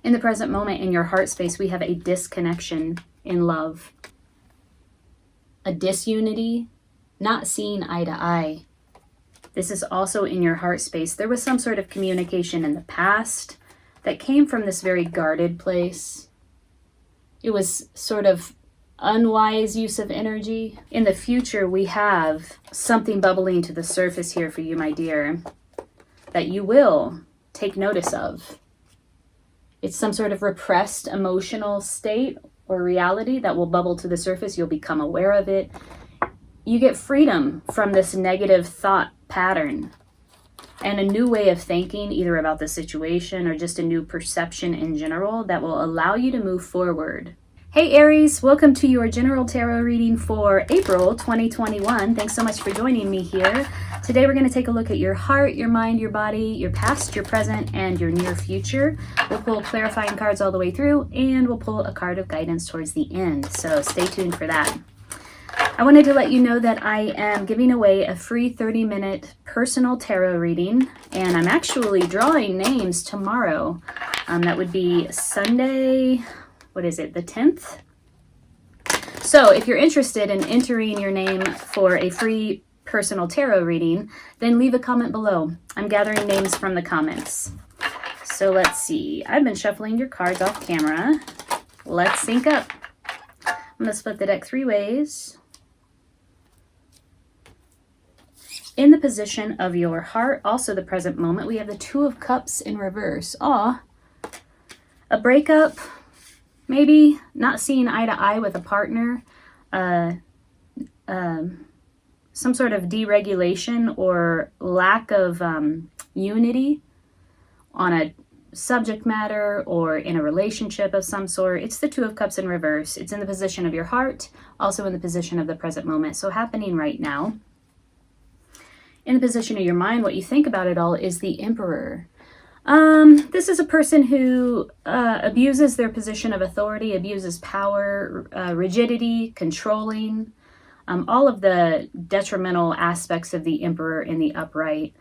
In the present moment, in your heart space, we have a disconnection in love, a disunity, not seeing eye to eye. This is also in your heart space. There was some sort of communication in the past that came from this very guarded place. It was sort of unwise use of energy. In the future, we have something bubbling to the surface here for you, my dear, that you will take notice of. It's some sort of repressed emotional state or reality that will bubble to the surface. You'll become aware of it. You get freedom from this negative thought pattern and a new way of thinking, either about the situation or just a new perception in general that will allow you to move forward. Hey Aries, welcome to your general tarot reading for April 2021. Thanks so much for joining me here. Today we're going to take a look at your heart, your mind, your body, your past, your present, and your near future. We'll pull clarifying cards all the way through, and we'll pull a card of guidance towards the end. So stay tuned for that. I wanted to let you know that I am giving away a free 30-minute personal tarot reading, and I'm actually drawing names tomorrow. That would be Sunday, what is it, the 10th? So if you're interested in entering your name for a free personal tarot reading, then leave a comment below. I'm gathering names from the comments. So let's see. I've been shuffling your cards off camera. Let's sync up. I'm going to split the deck 3 ways. In the position of your heart, also the present moment, we have the Two of Cups in reverse. Aw, a breakup, maybe not seeing eye to eye with a partner, some sort of deregulation or lack of unity on a subject matter or in a relationship of some sort. It's the Two of Cups in reverse. It's in the position of your heart, also in the position of the present moment. So happening right now. In the position of your mind, what you think about it all is the Emperor. This is a person who abuses their position of authority, abuses power, rigidity, controlling, all of the detrimental aspects of the Emperor in the upright.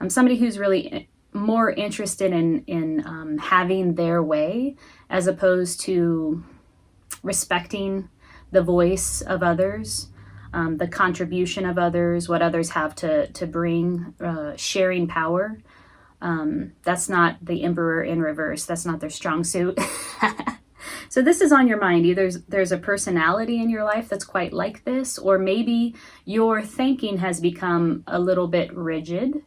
Somebody who's really more interested in having their way as opposed to respecting the voice of others. The contribution of others, what others have to bring, sharing power. That's not the Emperor in reverse. That's not their strong suit. So this is on your mind. Either there's a personality in your life that's quite like this, or maybe your thinking has become a little bit rigid.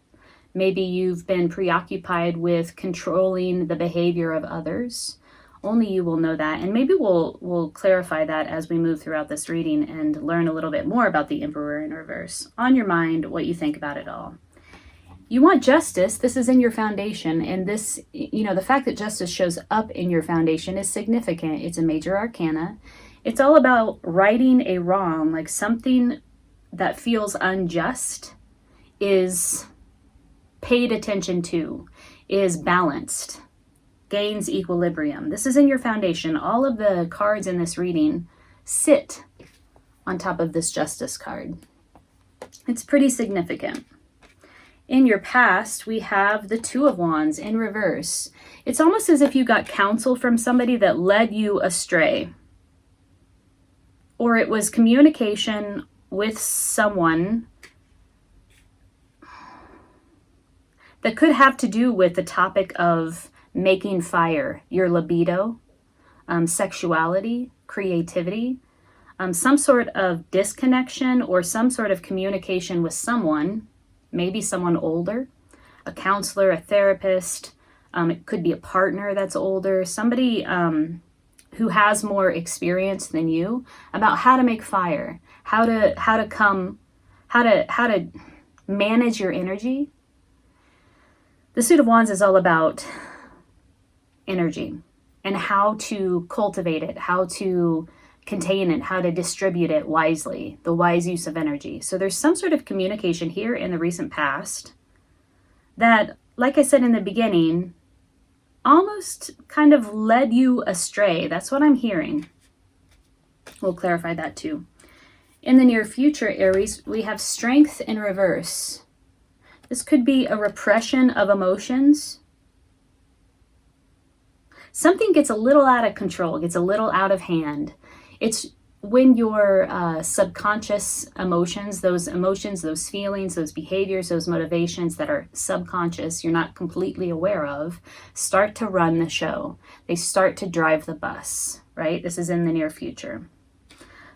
Maybe you've been preoccupied with controlling the behavior of others. Only you will know that, and maybe we'll clarify that as we move throughout this reading and learn a little bit more about the Emperor in reverse. On your mind, what you think about it all. You want justice. This is in your foundation, and this, the fact that justice shows up in your foundation is significant. It's a major arcana. It's all about righting a wrong, like something that feels unjust is paid attention to, is balanced, gains equilibrium. This is in your foundation. All of the cards in this reading sit on top of this justice card. It's pretty significant. In your past, we have the Two of Wands in reverse. It's almost as if you got counsel from somebody that led you astray. Or it was communication with someone that could have to do with the topic of making fire, your libido, sexuality, creativity, some sort of disconnection or some sort of communication with someone, maybe someone older, a counselor, a therapist. It could be a partner that's older, somebody who has more experience than you about how to make fire, how to manage your energy. The Suit of Wands is all about energy and how to cultivate it, how to contain it, how to distribute it wisely, the wise use of energy. So there's some sort of communication here in the recent past that, like I said in the beginning, almost kind of led you astray. That's what I'm hearing. We'll clarify that too. In the near future, Aries, we have Strength in reverse. This could be a repression of emotions. something gets a little out of control, gets a little out of hand. It's when your subconscious emotions, those feelings, those behaviors, those motivations that are subconscious, you're not completely aware of, start to run the show. They start to drive the bus, right? This is in the near future.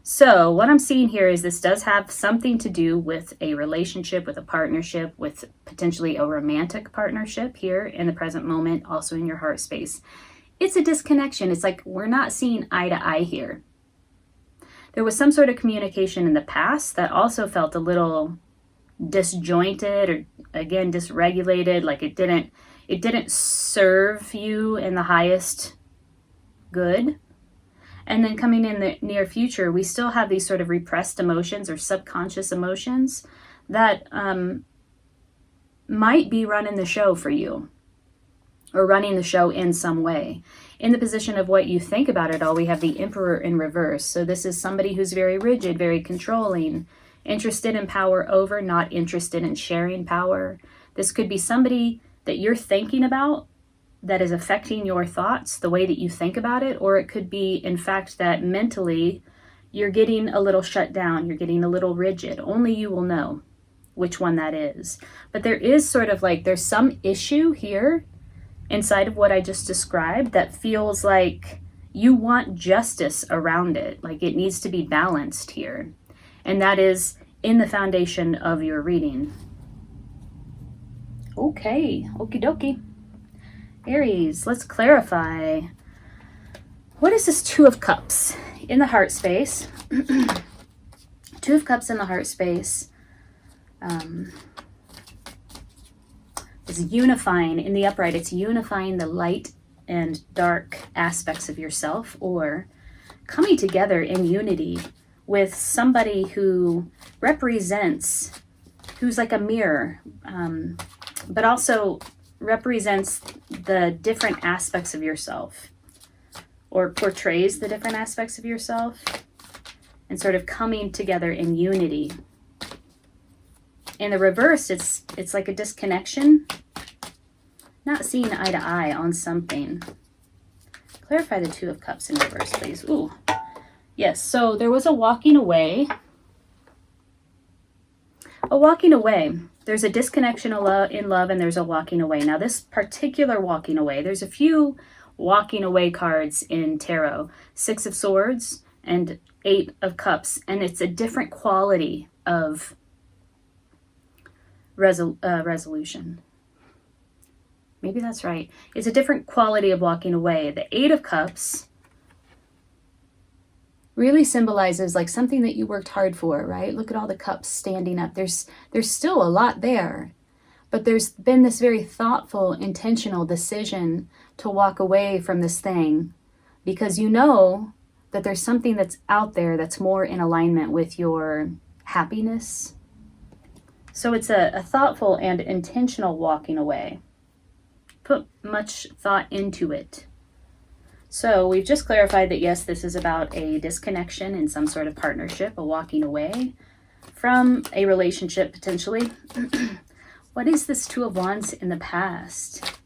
So what I'm seeing here is this does have something to do with a relationship, with a partnership, with potentially a romantic partnership here in the present moment, also in your heart space. It's a disconnection. It's like we're not seeing eye to eye here. There was some sort of communication in the past that also felt a little disjointed or, again, dysregulated, like it didn't serve you in the highest good. And then coming in the near future, we still have these sort of repressed emotions or subconscious emotions that might be running the show for you, or running the show in some way. In the position of what you think about it all, we have the Emperor in reverse. So this is somebody who's very rigid, very controlling, interested in power over, not interested in sharing power. This could be somebody that you're thinking about that is affecting your thoughts, the way that you think about it, or it could be, in fact, that mentally you're getting a little shut down, you're getting a little rigid. Only you will know which one that is. But there is sort of like, there's some issue here inside of what I just described that feels like you want justice around it, like it needs to be balanced here. And that is in the foundation of your reading. Okay, okie dokie. Aries, let's clarify. What is this Two of Cups in the heart space? Two of Cups in the heart space is unifying in the upright. It's unifying the light and dark aspects of yourself, or coming together in unity with somebody who represents, who's like a mirror, but also represents the different aspects of yourself, or portrays the different aspects of yourself, and sort of coming together in unity. In the reverse, it's like a disconnection, not seeing eye to eye on something. Clarify the Two of Cups in reverse, please. Ooh, yes. So there was a walking away. A walking away. There's a disconnection in love, and there's a walking away. Now, this particular walking away, there's a few walking away cards in tarot. 6 of Swords and 8 of Cups, and it's a different quality of resolution. Maybe that's right. It's a different quality of walking away. The 8 of Cups really symbolizes like something that you worked hard for, right? Look at all the cups standing up. There's still a lot there, but there's been this very thoughtful, intentional decision to walk away from this thing because you know that there's something that's out there that's more in alignment with your happiness. So it's a thoughtful and intentional walking away. Put much thought into it. So we've just clarified that yes, this is about a disconnection in some sort of partnership, a walking away from a relationship potentially. What is this Two of Wands in the past?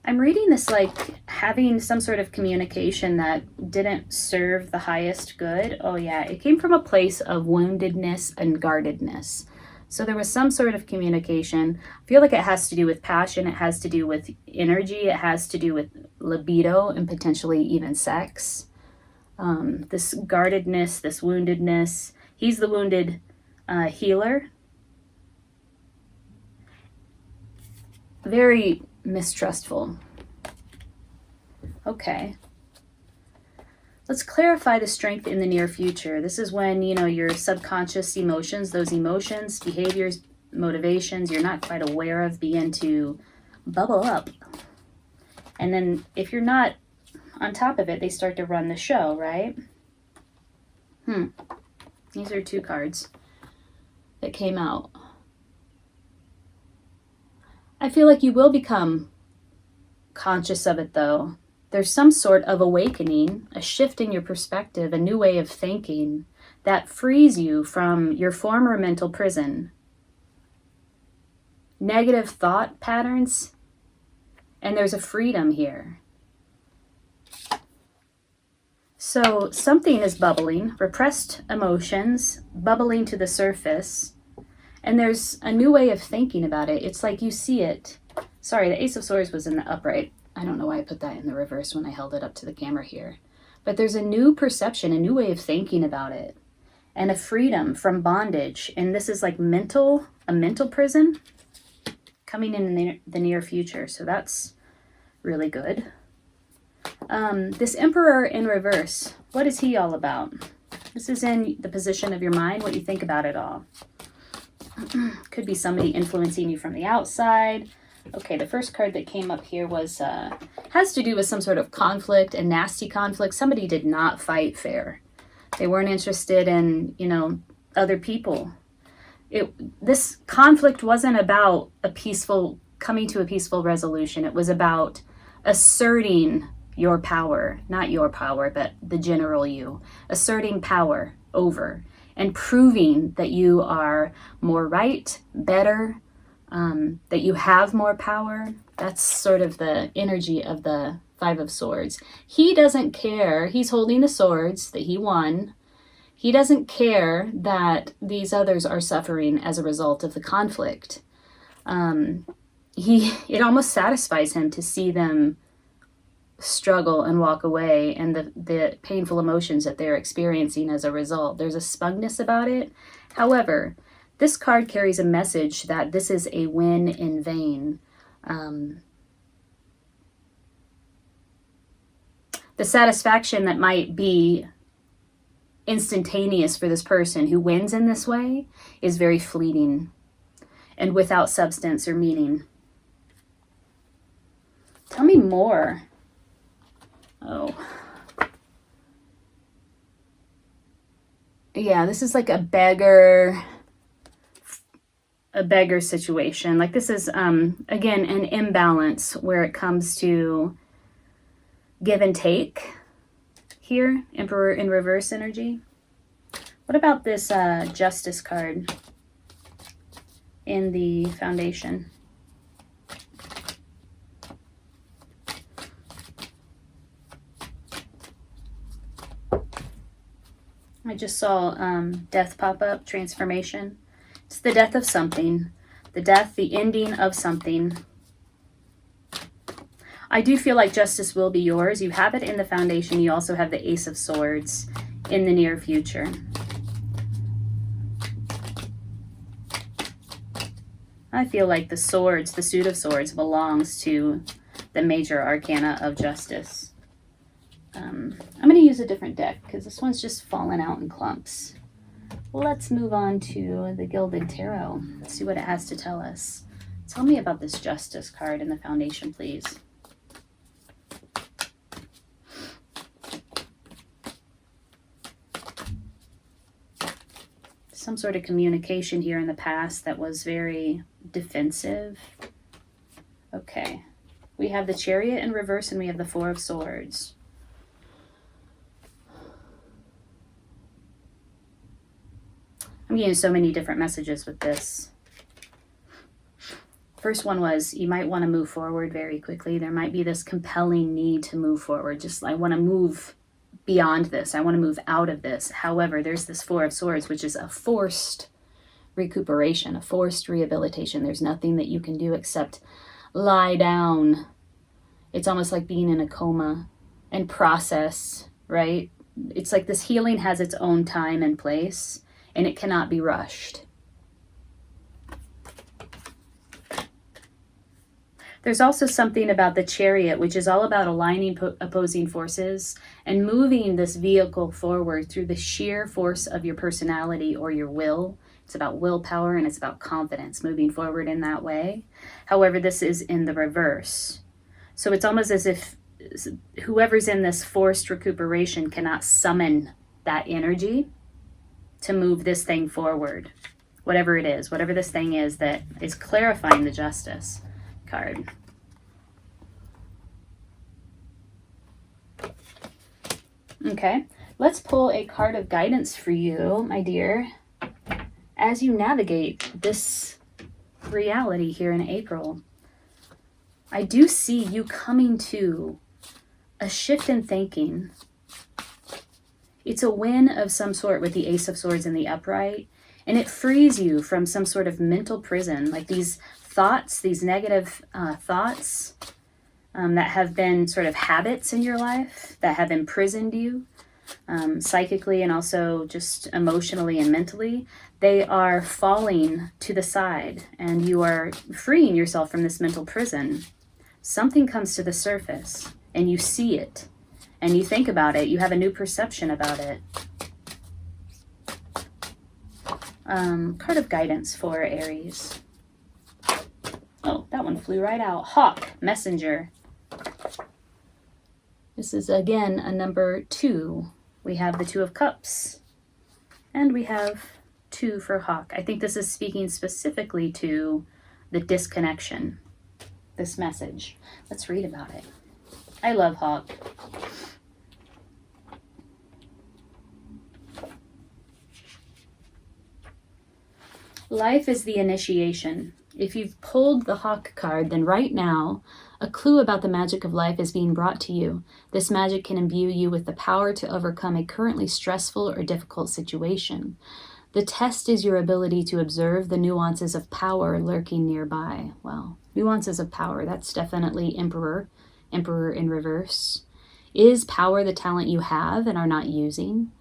I'm reading this like having some sort of communication that didn't serve the highest good. Oh yeah, it came from a place of woundedness and guardedness. So there was some sort of communication. I feel like it has to do with passion. It has to do with energy. It has to do with libido and potentially even sex. This guardedness, this woundedness. He's the wounded healer. Very mistrustful. Okay. Let's clarify the strength in the near future. This is when, you know, your subconscious emotions, those emotions, behaviors, motivations you're not quite aware of begin to bubble up. And then if you're not on top of it, they start to run the show, right? These are 2 cards that came out. I feel like you will become conscious of it, though. There's some sort of awakening, a shift in your perspective, a new way of thinking that frees you from your former mental prison. Negative thought patterns, and there's a freedom here. So something is bubbling, repressed emotions, bubbling to the surface. And there's a new way of thinking about it. It's like you see it. Sorry, the Ace of Swords was in the upright. I don't know why I put that in the reverse when I held it up to the camera here. But there's a new perception, a new way of thinking about it. And a freedom from bondage. And this is like a mental prison coming in the near future. So that's really good. This Emperor in reverse, what is he all about? This is in the position of your mind, what you think about it all. Could be somebody influencing you from the outside. Okay, the first card that came up here was, has to do with some sort of conflict, a nasty conflict. Somebody did not fight fair. They weren't interested in, other people. This conflict wasn't about coming to a peaceful resolution. It was about asserting your power, not your power, but the general you, asserting power over and proving that you are more right, better, that you have more power. That's sort of the energy of the Five of Swords. He doesn't care. He's holding the swords that he won. He doesn't care that these others are suffering as a result of the conflict. It almost satisfies him to see them struggle and walk away, and the painful emotions that they're experiencing as a result. There's a smugness about it. However, this card carries a message that this is a win in vain. The satisfaction that might be instantaneous for this person who wins in this way is very fleeting and without substance or meaning. Tell me more. Oh. Yeah, this is like a beggar situation. Like this is, again, an imbalance where it comes to give and take here. Emperor in reverse energy. What about this Justice card in the foundation? I just saw death pop up, transformation. It's the death of something. The death, the ending of something. I do feel like justice will be yours. You have it in the foundation. You also have the Ace of Swords in the near future. I feel like the swords, the suit of swords, belongs to the major arcana of justice. I'm going to use a different deck because this one's just fallen out in clumps. Let's move on to the Gilded Tarot. Let's see what it has to tell us. Tell me about this Justice card in the foundation, please. Some sort of communication here in the past that was very defensive. Okay. We have the Chariot in reverse and we have the Four of Swords. I'm getting so many different messages with this. First one was you might want to move forward very quickly. There might be this compelling need to move forward. Just I want to move beyond this. I want to move out of this. However, there's this Four of Swords, which is a forced recuperation, a forced rehabilitation. There's nothing that you can do except lie down. It's almost like being in a coma and process, right? It's like this healing has its own time and place. And it cannot be rushed. There's also something about the Chariot, which is all about aligning opposing forces and moving this vehicle forward through the sheer force of your personality or your will. It's about willpower and it's about confidence, moving forward in that way. However, this is in the reverse. So it's almost as if whoever's in this forced recuperation cannot summon that energy to move this thing forward, whatever it is, whatever this thing is that is clarifying the Justice card. Okay, let's pull a card of guidance for you, my dear, as you navigate this reality here in April. I do see you coming to a shift in thinking, It's a win of some sort with the Ace of Swords in the upright, and it frees you from some sort of mental prison, like these thoughts, these negative thoughts that have been sort of habits in your life that have imprisoned you psychically and also just emotionally and mentally. They are falling to the side, and you are freeing yourself from this mental prison. Something comes to the surface, and you see it, and you think about it. You have a new perception about it. Card of guidance for Aries. Oh, that one flew right out. Hawk, messenger. This is, again, a number 2. We have the 2 of Cups, and we have 2 for Hawk. I think this is speaking specifically to the disconnection, this message. Let's read about it. I love Hawk. Life is the initiation. If you've pulled the Hawk card, then right now, a clue about the magic of life is being brought to you. This magic can imbue you with the power to overcome a currently stressful or difficult situation. The test is your ability to observe the nuances of power lurking nearby. Well, nuances of power, that's definitely Emperor in reverse. Is power the talent you have and are not using?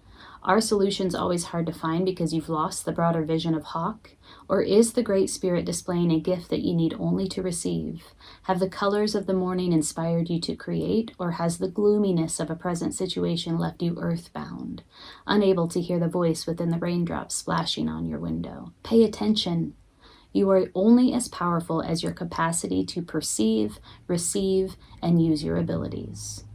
Are solutions always hard to find because you've lost the broader vision of Hawk? Or is the Great Spirit displaying a gift that you need only to receive? Have the colors of the morning inspired you to create, or has the gloominess of a present situation left you earthbound, unable to hear the voice within the raindrops splashing on your window? Pay attention. You are only as powerful as your capacity to perceive, receive, and use your abilities.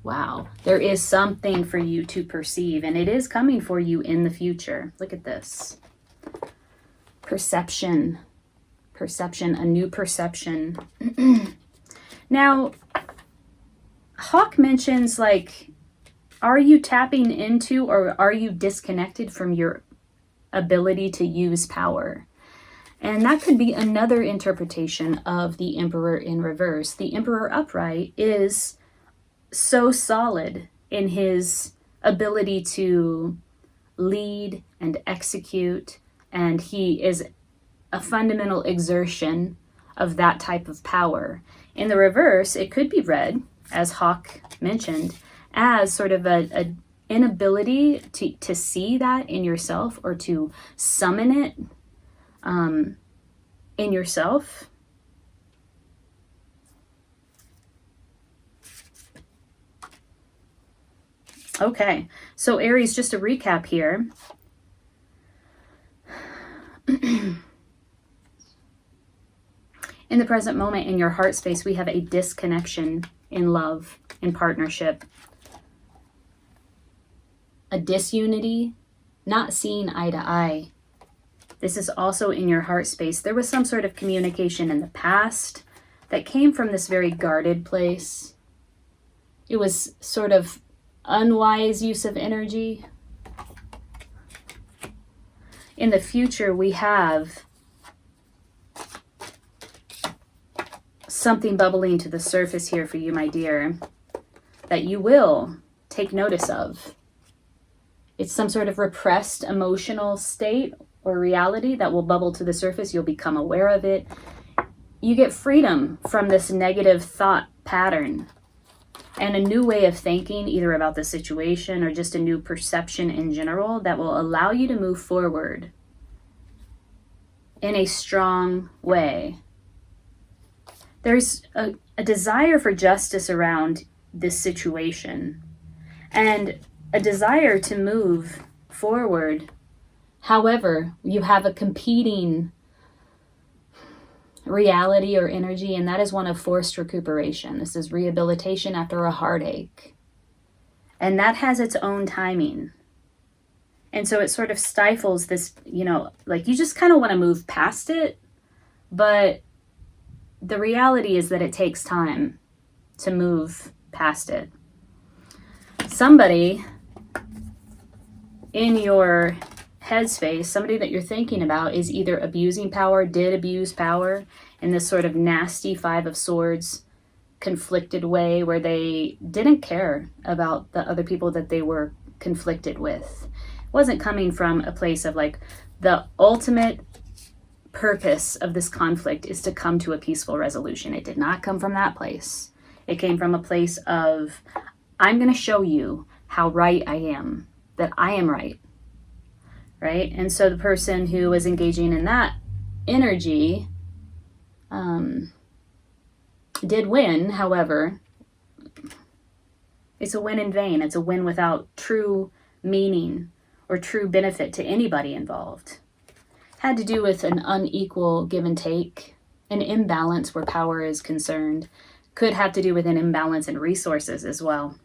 Wow, there is something for you to perceive, and it is coming for you in the future. Look at this. Perception, a new perception. Now, Hawk mentions, like, are you tapping into or are you disconnected from your ability to use power? And that could be another interpretation of the Emperor in reverse. The Emperor upright is so solid in his ability to lead and execute, and he is a fundamental exertion of that type of power. In the reverse, it could be read, as Hawk mentioned, as sort of a inability to see that in yourself or to summon it in yourself. Okay, so Aries, just a recap here. In the present moment, in your heart space, we have a disconnection in love, in partnership. A disunity, not seeing eye to eye. This is also in your heart space. There was some sort of communication in the past that came from this very guarded place. It was sort of unwise use of energy. In the future, we have something bubbling to the surface here for you, my dear, that you will take notice of. It's some sort of repressed emotional state or reality that will bubble to the surface. You'll become aware of it. You get freedom from this negative thought pattern and a new way of thinking, either about the situation or just a new perception in general, that will allow you to move forward in a strong way. There's a desire for justice around this situation and a desire to move forward. However, you have a competing reality or energy, and that is one of forced recuperation. This is rehabilitation after a heartache. And that has its own timing. And so it sort of stifles this, like you just kind of want to move past it, but the reality is that it takes time to move past it. Somebody in your headspace, somebody that you're thinking about, is either abusing power, did abuse power in this sort of nasty 5 of Swords conflicted way where they didn't care about the other people that they were conflicted with. It wasn't coming from a place of like, the ultimate purpose of this conflict is to come to a peaceful resolution. It did not come from that place. It came from a place of, I'm going to show you how right I am, that I am right. Right? And so the person who was engaging in that energy did win. However, it's a win in vain. It's a win without true meaning or true benefit to anybody involved. Had to do with an unequal give and take, an imbalance where power is concerned. Could have to do with an imbalance in resources as well.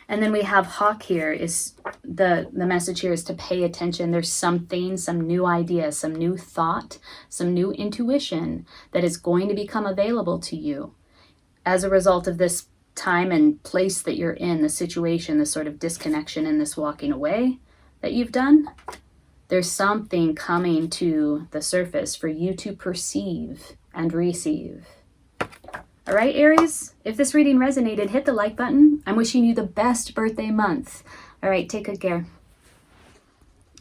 And then we have Hawk here. Is the message here is to pay attention. There's something, some new idea, some new thought, some new intuition that is going to become available to you as a result of this time and place that you're in, the situation, the sort of disconnection and this walking away that you've done. There's something coming to the surface for you to perceive and receive. All right, Aries, if this reading resonated, hit the like button. I'm wishing you the best birthday month. All right, take good care.